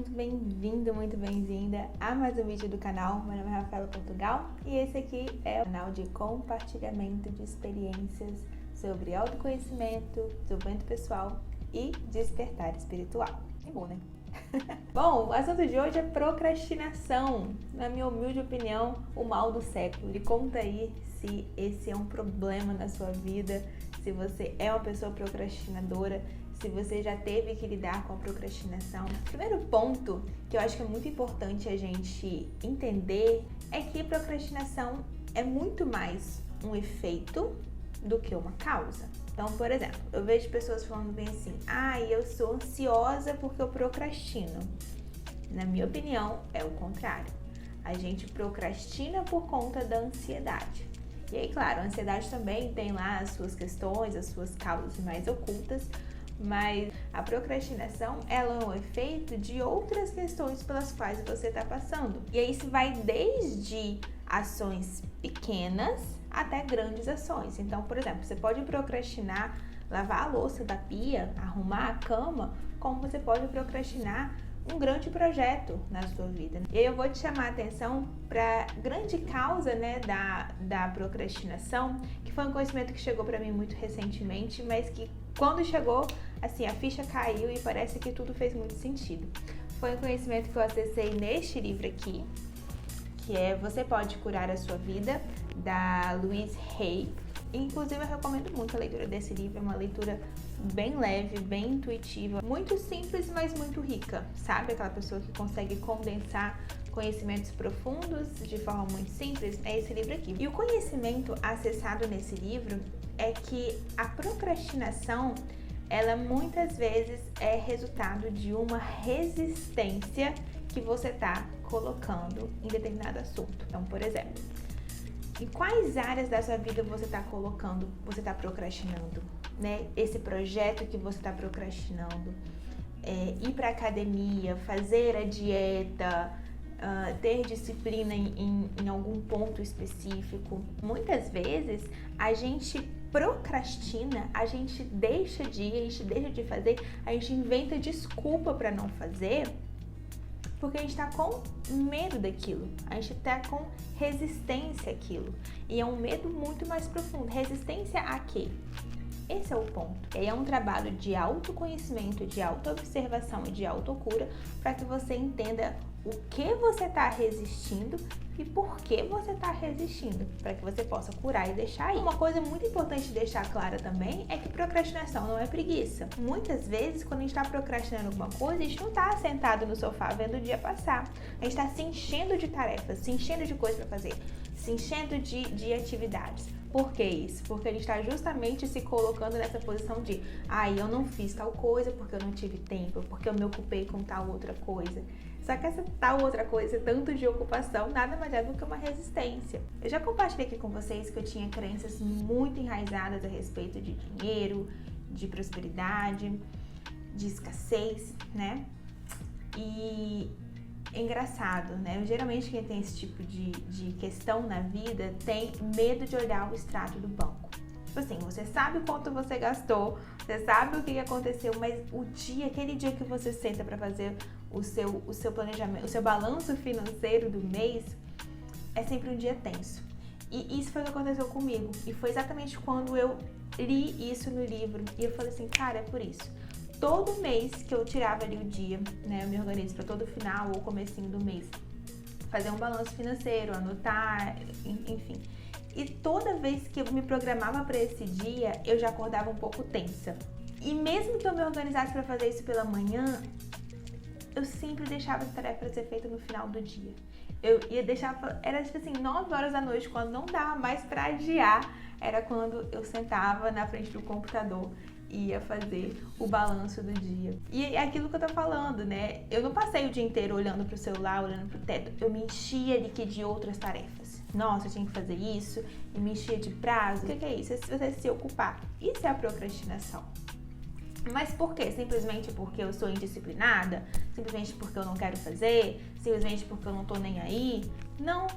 muito bem-vindo, muito bem-vinda a mais um vídeo do canal. Meu nome é Rafaela Portugal e esse aqui é o canal de compartilhamento de experiências sobre autoconhecimento, desenvolvimento pessoal e despertar espiritual. É bom, né? Bom, o assunto de hoje é procrastinação. Na minha humilde opinião, o mal do século. Me conta aí se esse é um problema na sua vida, se você é uma pessoa procrastinadora, se você já teve que lidar com a procrastinação. O primeiro ponto que eu acho que é muito importante a gente entender é que procrastinação é muito mais um efeito do que uma causa. Então, por exemplo, eu vejo pessoas falando bem assim: eu sou ansiosa porque eu procrastino. Na minha opinião, é o contrário. A gente procrastina por conta da ansiedade. E aí, claro, a ansiedade também tem lá as suas questões, as suas causas mais ocultas, mas a procrastinação, ela é um efeito de outras questões pelas quais você está passando. E aí isso vai desde ações pequenas até grandes ações. Então, por exemplo, você pode procrastinar lavar a louça da pia, arrumar a cama, como você pode procrastinar um grande projeto na sua vida. E aí eu vou te chamar a atenção para a grande causa, da procrastinação, que foi um conhecimento que chegou para mim muito recentemente, mas que quando chegou, assim, a ficha caiu e parece que tudo fez muito sentido. Foi um conhecimento que eu acessei neste livro aqui, que é Você Pode Curar a Sua Vida, da Louise Hay. Inclusive, eu recomendo muito a leitura desse livro, é uma leitura bem leve, bem intuitiva, muito simples, mas muito rica, sabe? Aquela pessoa que consegue condensar conhecimentos profundos de forma muito simples, é esse livro aqui. E o conhecimento acessado nesse livro é que a procrastinação, ela muitas vezes é resultado de uma resistência que você está colocando em determinado assunto. Então, por exemplo, em quais áreas da sua vida você está procrastinando, né? Esse projeto que você está procrastinando, ir para academia, fazer a dieta, ter disciplina em algum ponto específico. Muitas vezes a gente procrastina, a gente deixa de ir, a gente deixa de fazer, a gente inventa desculpa para não fazer, porque a gente está com medo daquilo, a gente está com resistência àquilo. E é um medo muito mais profundo. Resistência a quê? Esse é o ponto. E é um trabalho de autoconhecimento, de autoobservação e de autocura para que você entenda o que você está resistindo e por que você está resistindo, para que você possa curar e deixar aí. Uma coisa muito importante de deixar clara também é que procrastinação não é preguiça. Muitas vezes, quando a gente está procrastinando alguma coisa, a gente não está sentado no sofá vendo o dia passar. A gente está se enchendo de tarefas, se enchendo de coisas para fazer, se enchendo de atividades. Por que isso? Porque a gente está justamente se colocando nessa posição de eu não fiz tal coisa porque eu não tive tempo, porque eu me ocupei com tal outra coisa. Só que essa tal outra coisa, tanto de ocupação, nada mais é do que uma resistência. Eu já compartilhei aqui com vocês que eu tinha crenças muito enraizadas a respeito de dinheiro, de prosperidade, de escassez, né? E é engraçado, né? Geralmente quem tem esse tipo de questão na vida tem medo de olhar o extrato do banco. Tipo assim, você sabe quanto você gastou, você sabe o que aconteceu, mas aquele dia que você senta para fazer o seu planejamento, o seu balanço financeiro do mês, é sempre um dia tenso. E isso foi o que aconteceu comigo. E foi exatamente quando eu li isso no livro. E eu falei assim, cara, é por isso. Todo mês que eu tirava ali o dia, né, eu me organizo para todo final ou comecinho do mês, fazer um balanço financeiro, anotar, enfim. E toda vez que eu me programava para esse dia, eu já acordava um pouco tensa. E mesmo que eu me organizasse para fazer isso pela manhã, eu sempre deixava essa tarefa para ser feita no final do dia. Eu ia deixar, era tipo assim, 9 horas da noite, quando não dava mais para adiar, era quando eu sentava na frente do computador e ia fazer o balanço do dia. E é aquilo que eu tô falando, né? Eu não passei o dia inteiro olhando pro celular, olhando pro teto, eu me enchia de outras tarefas. Nossa, eu tinha que fazer isso, e me enchia de prazo. O que é isso? É você se ocupar. Isso é a procrastinação. Mas por quê? Simplesmente porque eu sou indisciplinada? Simplesmente porque eu não quero fazer? Simplesmente porque eu não tô nem aí? Não.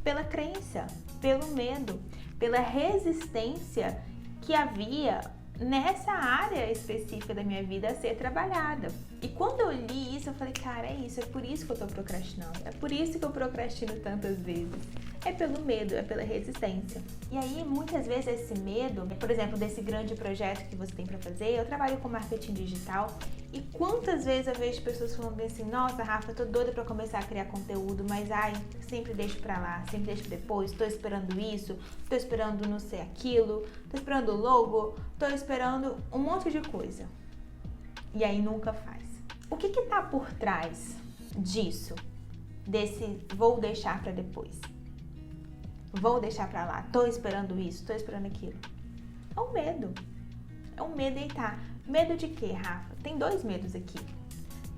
Pela crença, pelo medo, pela resistência que havia nessa área específica da minha vida a ser trabalhada. E quando eu li isso, eu falei, cara, é isso, é por isso que eu tô procrastinando. É por isso que eu procrastino tantas vezes. É pelo medo, é pela resistência. E aí, muitas vezes, esse medo, por exemplo, desse grande projeto que você tem pra fazer, eu trabalho com marketing digital, e quantas vezes eu vejo pessoas falando assim, nossa, Rafa, eu tô doida pra começar a criar conteúdo, mas sempre deixo pra lá, sempre deixo depois, tô esperando isso, tô esperando não sei aquilo, tô esperando o logo, tô esperando um monte de coisa. E aí nunca faz. O que tá por trás disso? Desse vou deixar pra depois. Vou deixar pra lá, tô esperando isso, tô esperando aquilo. É um medo. É um medo e tá. Medo de quê, Rafa? Tem dois medos aqui.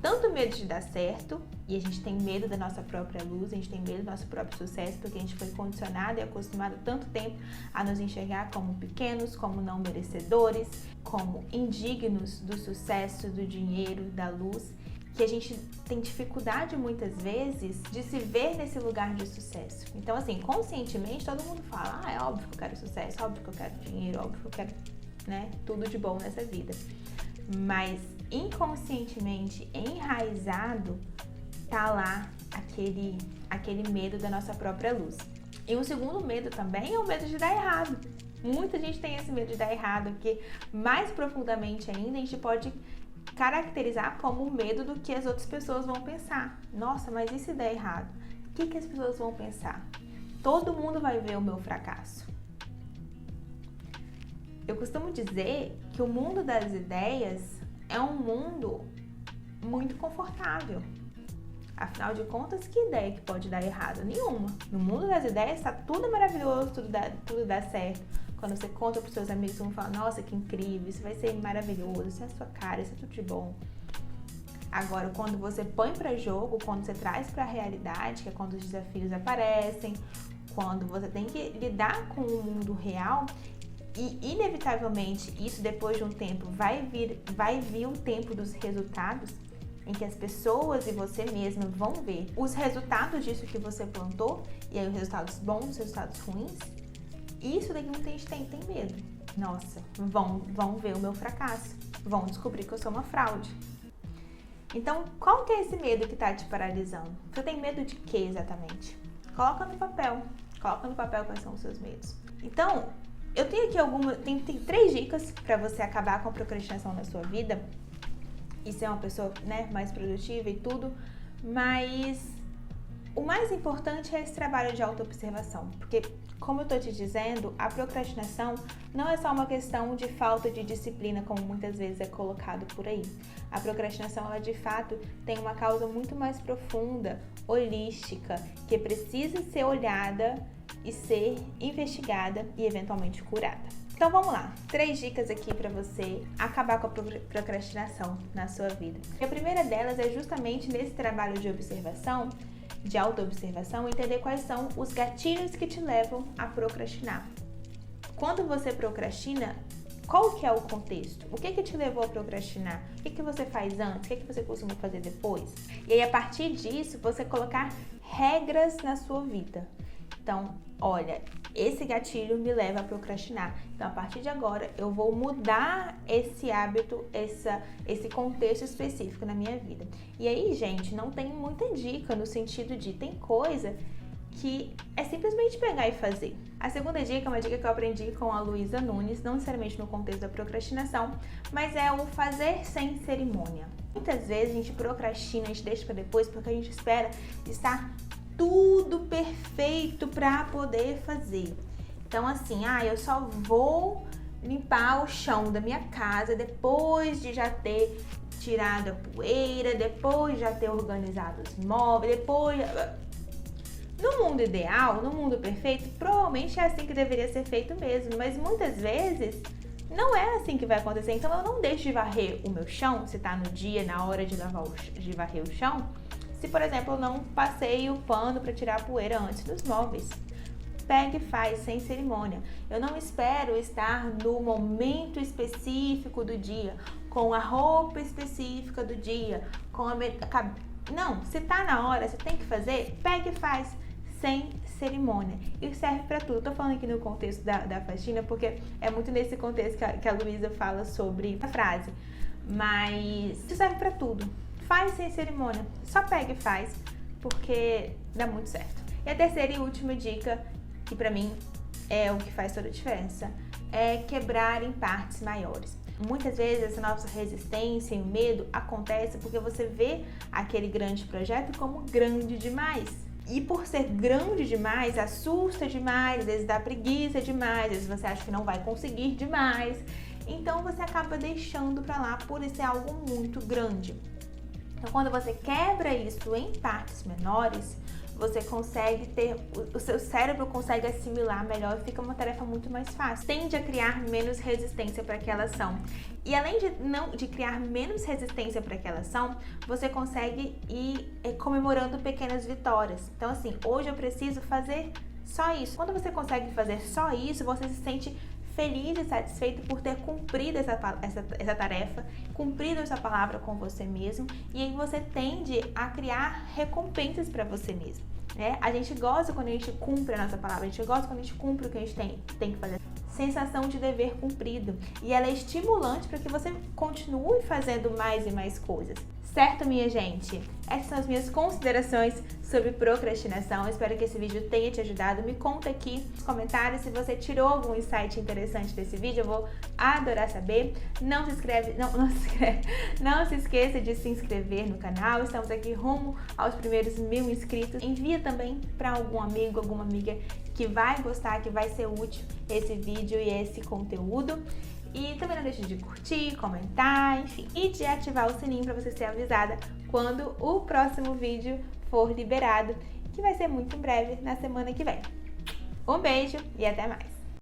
Tanto medo de dar certo, e a gente tem medo da nossa própria luz, a gente tem medo do nosso próprio sucesso, porque a gente foi condicionado e acostumado tanto tempo a nos enxergar como pequenos, como não merecedores, como indignos do sucesso, do dinheiro, da luz, que a gente tem dificuldade muitas vezes de se ver nesse lugar de sucesso. Então, assim, conscientemente todo mundo fala, é óbvio que eu quero sucesso, óbvio que eu quero dinheiro, óbvio que eu quero, né, tudo de bom nessa vida. Mas inconscientemente, enraizado, tá lá aquele medo da nossa própria luz. E um segundo medo também é o medo de dar errado. Muita gente tem esse medo de dar errado, que mais profundamente ainda a gente pode caracterizar como o medo do que as outras pessoas vão pensar. Nossa, mas e se der errado? O que as pessoas vão pensar? Todo mundo vai ver o meu fracasso. Eu costumo dizer que o mundo das ideias é um mundo muito confortável. Afinal de contas, que ideia que pode dar errado? Nenhuma. No mundo das ideias está tudo maravilhoso, tudo dá certo. Quando você conta para os seus amigos, vão falar, nossa, que incrível, isso vai ser maravilhoso, isso é a sua cara, isso é tudo de bom. Agora, quando você põe para jogo, quando você traz para a realidade, que é quando os desafios aparecem, quando você tem que lidar com o mundo real, e inevitavelmente isso depois de um tempo vai vir o tempo dos resultados, em que as pessoas e você mesma vão ver os resultados disso que você plantou, e aí os resultados bons, os resultados ruins. Isso daqui muita gente tem medo. Nossa, vão ver o meu fracasso, vão descobrir que eu sou uma fraude. Então, qual que é esse medo que está te paralisando? Você tem medo de quê exatamente? Coloca no papel quais são os seus medos. Então, eu tenho aqui tem 3 dicas para você acabar com a procrastinação na sua vida e ser uma pessoa, né, mais produtiva e tudo, mas o mais importante é esse trabalho de autoobservação, porque, como eu tô te dizendo, a procrastinação não é só uma questão de falta de disciplina, como muitas vezes é colocado por aí. A procrastinação, ela de fato tem uma causa muito mais profunda, holística, que precisa ser olhada e ser investigada e eventualmente curada. Então vamos lá, 3 dicas aqui para você acabar com a procrastinação na sua vida. E a primeira delas é justamente nesse trabalho de observação, de autoobservação, entender quais são os gatilhos que te levam a procrastinar. Quando você procrastina, qual que é o contexto? O que te levou a procrastinar? O que você faz antes? O que você costuma fazer depois? E aí, a partir disso, você colocar regras na sua vida. Então, olha, esse gatilho me leva a procrastinar. Então, a partir de agora, eu vou mudar esse hábito, esse contexto específico na minha vida. E aí, gente, não tem muita dica no sentido de tem coisa que é simplesmente pegar e fazer. A segunda dica é uma dica que eu aprendi com a Luísa Nunes, não necessariamente no contexto da procrastinação, mas é o fazer sem cerimônia. Muitas vezes a gente procrastina, a gente deixa para depois porque a gente espera estar tudo perfeito para poder fazer. Então, assim, eu só vou limpar o chão da minha casa depois de já ter tirado a poeira, depois de já ter organizado os móveis, depois... No mundo ideal, no mundo perfeito, provavelmente é assim que deveria ser feito mesmo, mas muitas vezes não é assim que vai acontecer. Então eu não deixo de varrer o meu chão, se tá no dia, na hora de varrer o chão, se, por exemplo, eu não passei o pano para tirar a poeira antes dos móveis. Pega e faz, sem cerimônia. Eu não espero estar no momento específico do dia, com a roupa específica do dia, com a... Não, se tá na hora, você tem que fazer, pega e faz, sem cerimônia. E serve para tudo. Tô falando aqui no contexto da faxina, porque é muito nesse contexto que a Luísa fala sobre a frase. mas isso serve pra tudo. Faz sem cerimônia, só pega e faz, porque dá muito certo. E a terceira e última dica, que pra mim é o que faz toda a diferença, é quebrar em partes maiores. Muitas vezes essa nossa resistência e o medo acontece porque você vê aquele grande projeto como grande demais. E por ser grande demais, assusta demais, às vezes dá preguiça demais, às vezes você acha que não vai conseguir demais. Então você acaba deixando pra lá por ser algo muito grande. Então quando você quebra isso em partes menores, você consegue o seu cérebro consegue assimilar melhor e fica uma tarefa muito mais fácil. Tende a criar menos resistência para aquela ação. E além de criar menos resistência para aquela ação, você consegue ir comemorando pequenas vitórias. Então assim, hoje eu preciso fazer só isso. Quando você consegue fazer só isso, você se sente feliz e satisfeito por ter cumprido essa tarefa, cumprido essa palavra com você mesmo, e aí você tende a criar recompensas para você mesmo, né? A gente gosta quando a gente cumpre a nossa palavra, a gente gosta quando a gente cumpre o que a gente tem que fazer. Sensação de dever cumprido, e ela é estimulante para que você continue fazendo mais e mais coisas. Certo, minha gente? Essas são as minhas considerações sobre procrastinação. Eu espero que esse vídeo tenha te ajudado. Me conta aqui nos comentários se você tirou algum insight interessante desse vídeo. Eu vou adorar saber. Não se esqueça de se inscrever no canal. Estamos aqui rumo aos primeiros 1000 inscritos. Envia também para algum amigo, alguma amiga que vai gostar, que vai ser útil esse vídeo e esse conteúdo. E também não deixe de curtir, comentar, enfim. E de ativar o sininho para você ser avisada quando o próximo vídeo for liberado, que vai ser muito em breve, na semana que vem. Um beijo e até mais!